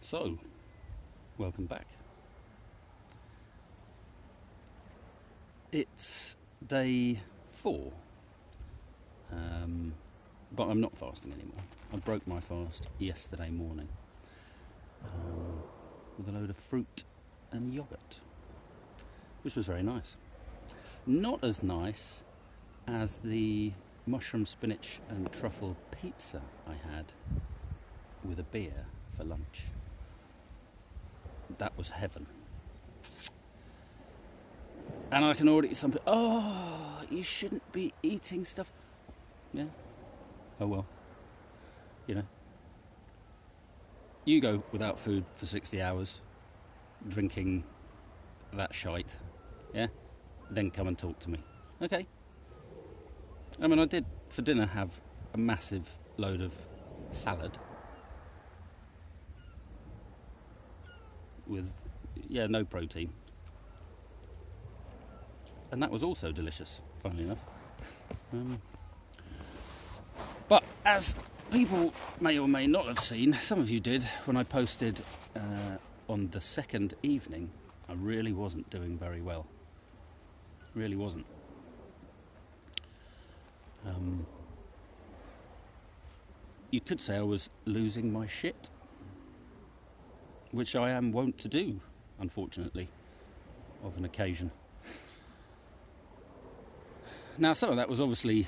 So, welcome back. It's day 4, but I'm not fasting anymore. I broke my fast yesterday morning with a load of fruit and yoghurt, which was very nice. Not as nice as the mushroom, spinach and truffle pizza I had with a beer for lunch. That was heaven. And I can already see something. Oh, you shouldn't be eating stuff. Yeah. Oh well. You know. You go without food for 60 hours, drinking that shite. Yeah. Then come and talk to me. Okay. I mean, I did for dinner have a massive load of salad with, no protein. And that was also delicious, funnily enough. But as people may or may not have seen, some of you did, when I posted on the second evening, I really wasn't doing very well. Really wasn't. You could say I was losing my shit, which I am wont to do, unfortunately, of an occasion. Now, some of that was obviously,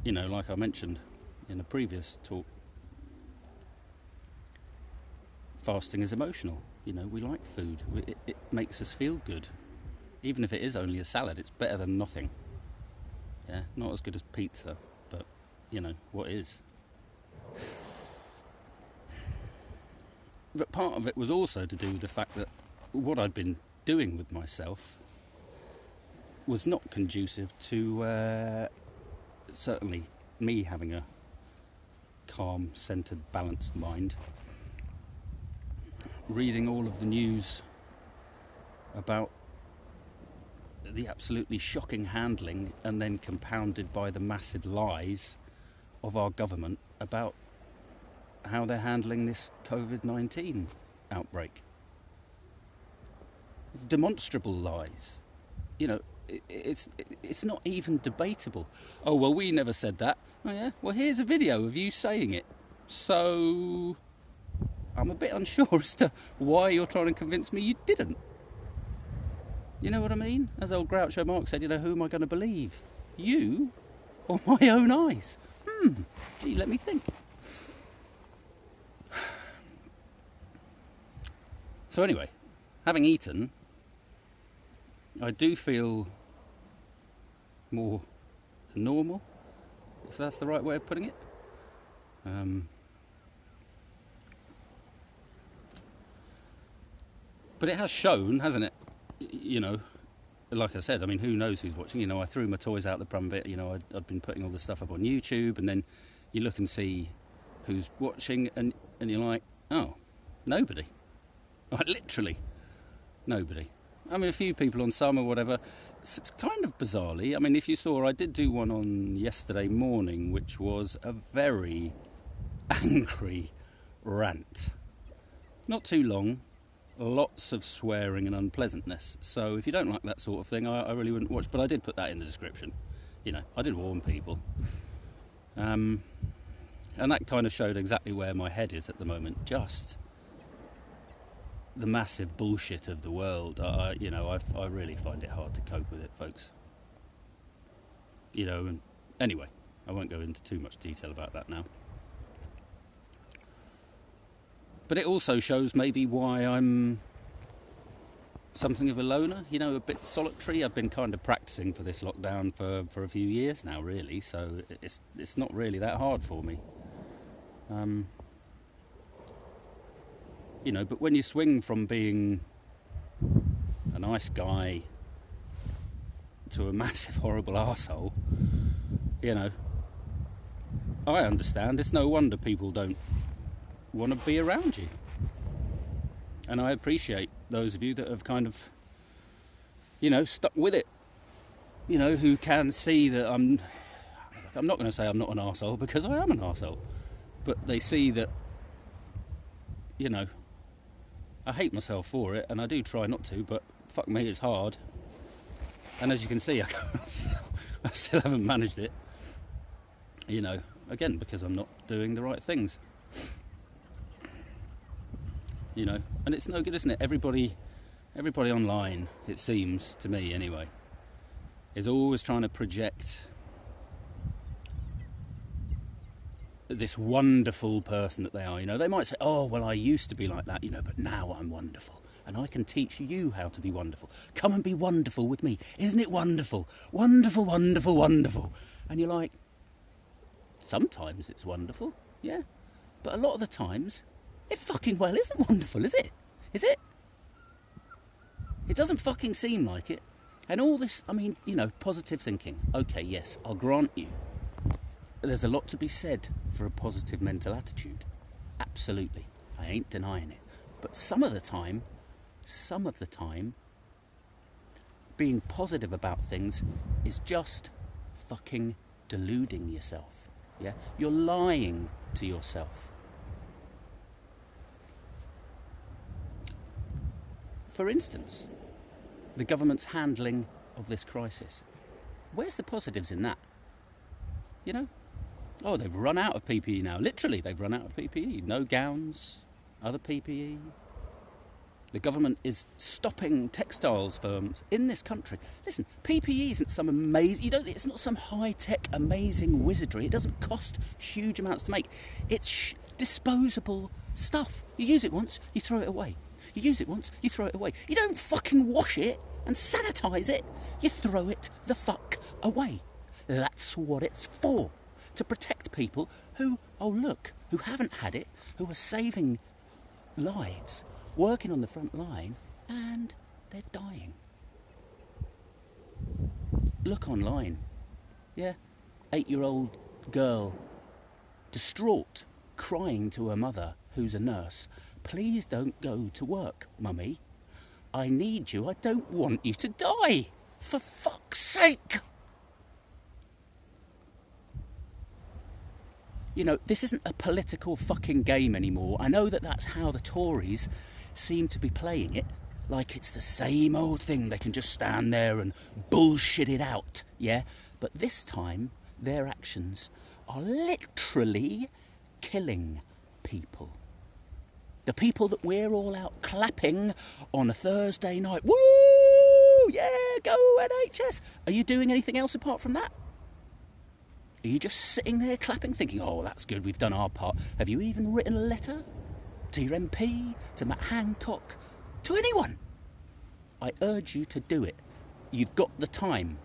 like I mentioned in a previous talk, fasting is emotional. We like food. It makes us feel good. Even if it is only a salad, it's better than nothing. Yeah, not as good as pizza, but, what is. But part of it was also to do with the fact that what I'd been doing with myself was not conducive to certainly me having a calm, centred, balanced mind. Reading all of the news about the absolutely shocking handling and then compounded by the massive lies of our government about how they're handling this COVID-19 outbreak. Demonstrable lies. It's not even debatable. Oh, well, we never said that. Oh, yeah? Well, here's a video of you saying it. So, I'm a bit unsure as to why you're trying to convince me you didn't. You know what I mean? As old Groucho Marx said, who am I going to believe? You or my own eyes? Gee, let me think. So anyway, having eaten, I do feel more normal, if that's the right way of putting it. But it has shown, hasn't it? Like I said, who knows who's watching? I threw my toys out the pram bit. I'd been putting all this stuff up on YouTube, and then you look and see who's watching, and you're like, oh, nobody. Like, literally nobody. A few people on some or whatever. It's kind of bizarrely. If you saw, I did do one on yesterday morning, which was a very angry rant. Not too long. Lots of swearing and unpleasantness. So if you don't like that sort of thing, I really wouldn't watch. But I did put that in the description. I did warn people. And that kind of showed exactly where my head is at the moment. Just the massive bullshit of the world. I really find it hard to cope with it, folks. And anyway, I won't go into too much detail about that now. But it also shows maybe why I'm something of a loner, a bit solitary. I've been kind of practicing for this lockdown for a few years now, really, so it's not really that hard for me. But when you swing from being a nice guy to a massive, horrible arsehole, I understand. It's no wonder people don't want to be around you. And I appreciate those of you that have kind of, stuck with it. Who can see that I'm not going to say I'm not an arsehole, because I am an arsehole. But they see that you know, I hate myself for it, and I do try not to, but fuck me, it's hard. And as you can see, I still haven't managed it. You know, again, because I'm not doing the right things. You know, and it's no good, isn't it? Everybody online, it seems to me anyway, is always trying to project this wonderful person that they are. You know, they might say, oh, well, I used to be like that, you know, but now I'm wonderful. And I can teach you how to be wonderful. Come and be wonderful with me. Isn't it wonderful? Wonderful, wonderful, wonderful. And you're like, sometimes it's wonderful, yeah. But a lot of the times, it fucking well isn't wonderful, is it? Is it? It doesn't fucking seem like it. And all this, I mean, you know, positive thinking. Okay, yes, I'll grant you. There's a lot to be said for a positive mental attitude. Absolutely. I ain't denying it. But some of the time, being positive about things is just fucking deluding yourself. Yeah? You're lying to yourself. For instance, the government's handling of this crisis. Where's the positives in that? You know? Oh, they've run out of PPE now. Literally, they've run out of PPE. No gowns, other PPE. The government is stopping textiles firms in this country. Listen, PPE isn't some amazing... it's not some high-tech, amazing wizardry. It doesn't cost huge amounts to make. It's disposable stuff. You use it once, you throw it away. You use it once, you throw it away. You don't fucking wash it and sanitise it. You throw it the fuck away. That's what it's for. To protect people who haven't had it, who are saving lives, working on the front line, and they're dying. Look online. Yeah, 8-year-old girl, distraught, crying to her mother, who's a nurse. Please don't go to work, mummy. I need you. I don't want you to die. For fuck's sake. You know, this isn't a political fucking game anymore. I know that that's how the Tories seem to be playing it. Like it's the same old thing. They can just stand there and bullshit it out, yeah? But this time, their actions are literally killing people. The people that we're all out clapping on a Thursday night. Woo! Yeah, go NHS. Are you doing anything else apart from that? Are you just sitting there clapping, thinking, oh, that's good, we've done our part? Have you even written a letter to your MP, to Matt Hancock, to anyone? I urge you to do it. You've got the time.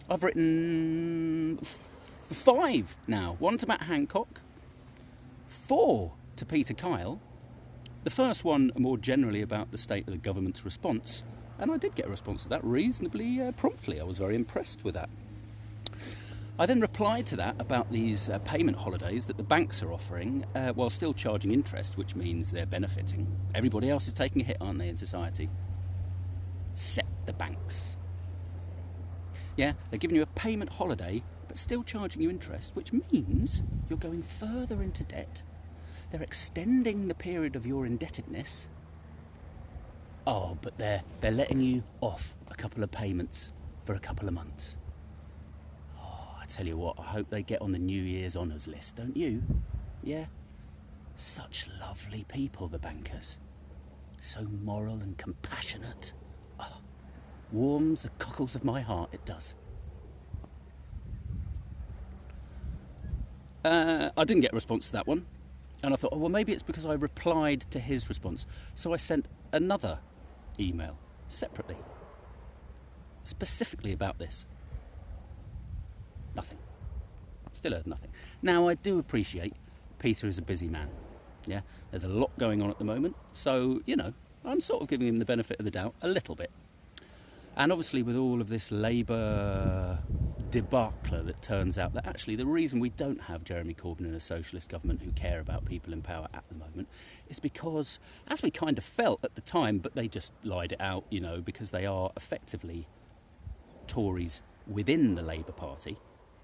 I've written 5 now. 1 to Matt Hancock, 4 to Peter Kyle. The first one more generally about the state of the government's response. And I did get a response to that reasonably promptly. I was very impressed with that. I then replied to that about these payment holidays that the banks are offering while still charging interest, which means they're benefiting. Everybody else is taking a hit, aren't they, in society? Except the banks. Yeah, they're giving you a payment holiday, but still charging you interest, which means you're going further into debt. They're extending the period of your indebtedness. Oh, but they're letting you off a couple of payments for a couple of months. I tell you what, I hope they get on the New Year's honours list, don't you? Yeah? Such lovely people, the bankers. So moral and compassionate. Oh, warms the cockles of my heart, it does. I didn't get a response to that one. And I thought, oh, well, maybe it's because I replied to his response. So I sent another email, separately, specifically about this. Nothing. Still heard nothing. Now, I do appreciate Peter is a busy man. Yeah, there's a lot going on at the moment. So, you know, I'm sort of giving him the benefit of the doubt a little bit. And obviously with all of this Labour debacle, it turns out that actually the reason we don't have Jeremy Corbyn in a socialist government who care about people in power at the moment is because, as we kind of felt at the time, but they just lied it out, you know, because they are effectively Tories within the Labour Party.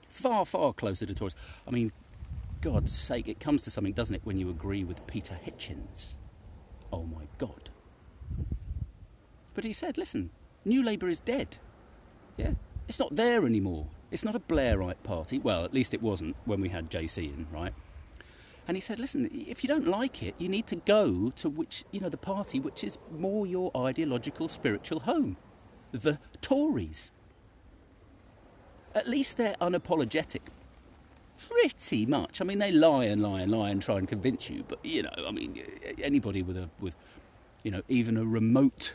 Far, far closer to Tories. I mean, God's sake, it comes to something, doesn't it, when you agree with Peter Hitchens? Oh my God. But he said, listen, New Labour is dead. Yeah, it's not there anymore. It's not a Blairite party. Well, at least it wasn't when we had JC in, right? And he said, listen, if you don't like it, you need to go to the party which is more your ideological, spiritual home. The Tories. At least they're unapologetic. Pretty much. I mean, they lie and try and convince you. But, anybody with even a remote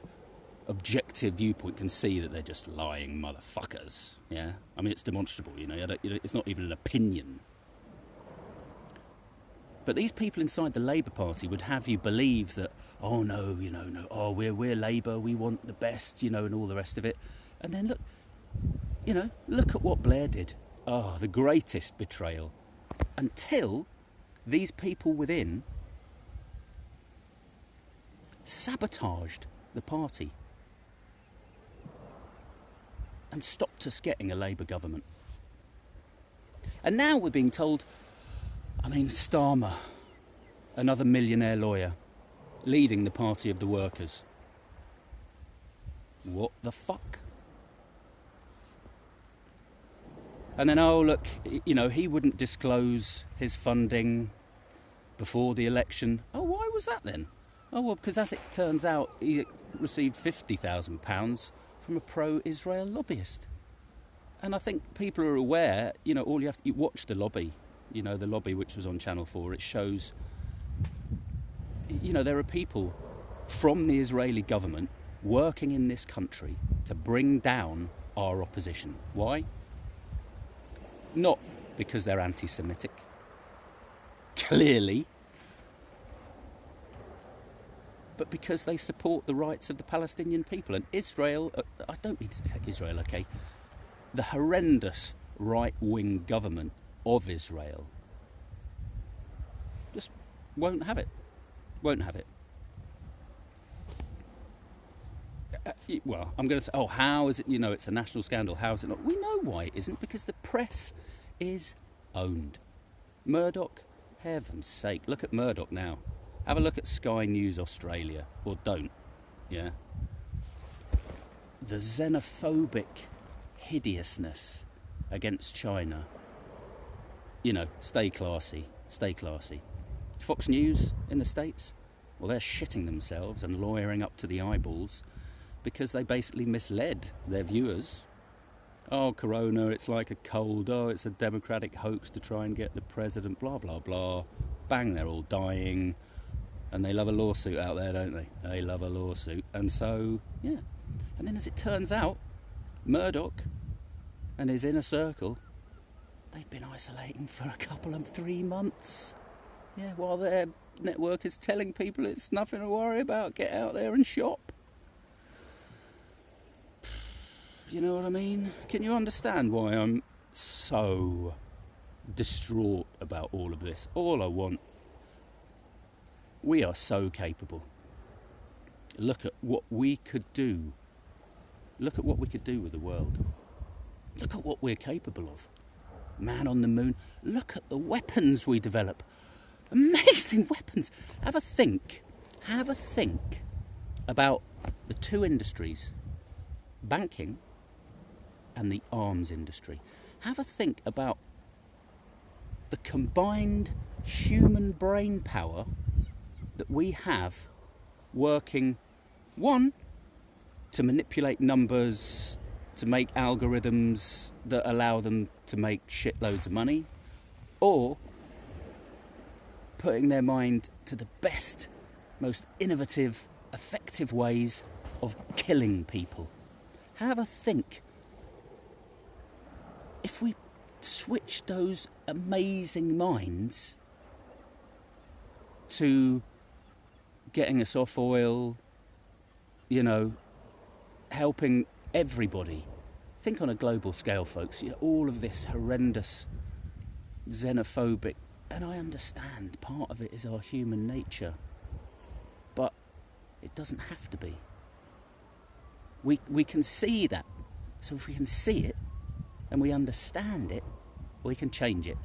objective viewpoint can see that they're just lying motherfuckers. Yeah? I mean, it's demonstrable, it's not even an opinion. But these people inside the Labour Party would have you believe that, oh, no, we're Labour, we want the best, and all the rest of it. And then look at what Blair did. Oh, the greatest betrayal. Until these people within sabotaged the party and stopped us getting a Labour government. And now we're being told, Starmer, another millionaire lawyer, leading the Party of the Workers. What the fuck? And then, he wouldn't disclose his funding before the election. Oh, why was that then? Oh, well, because as it turns out, he received £50,000 from a pro-Israel lobbyist. And I think people are aware, you watch the lobby, the lobby which was on Channel 4, it shows, there are people from the Israeli government working in this country to bring down our opposition. Why? Not because they're anti-Semitic, clearly, but because they support the rights of the Palestinian people. And Israel, I don't mean to say Israel, okay, the horrendous right-wing government of Israel just won't have it. Won't have it. Well, I'm going to say, how is it, it's a national scandal, how is it not? We know why it isn't, because the press is owned. Murdoch, heaven's sake, look at Murdoch now. Have a look at Sky News Australia, or don't, yeah? The xenophobic hideousness against China. Stay classy, stay classy. Fox News in the States, well, they're shitting themselves and lawyering up to the eyeballs because they basically misled their viewers. Oh, corona, it's like a cold. Oh, it's a democratic hoax to try and get the president, blah, blah, blah. Bang, they're all dying. And they love a lawsuit out there, don't they? They love a lawsuit. And so, yeah. And then as it turns out, Murdoch and his inner circle, they've been isolating for 3 months. Yeah, while their network is telling people it's nothing to worry about, get out there and shop. You know what I mean? Can you understand why I'm so distraught about all of this? All I want. We are so capable. Look at what we could do. Look at what we could do with the world. Look at what we're capable of. Man on the moon. Look at the weapons we develop. Amazing weapons. Have a think about the two industries, banking and the arms industry. Have a think about the combined human brain power that we have working, one, to manipulate numbers, to make algorithms that allow them to make shitloads of money, or putting their mind to the best, most innovative, effective ways of killing people. Have a think. If we switch those amazing minds to getting us off oil, helping everybody. Think on a global scale, folks. All of this horrendous, xenophobic, and I understand part of it is our human nature, but it doesn't have to be. We can see that. So if we can see it and we understand it, we can change it.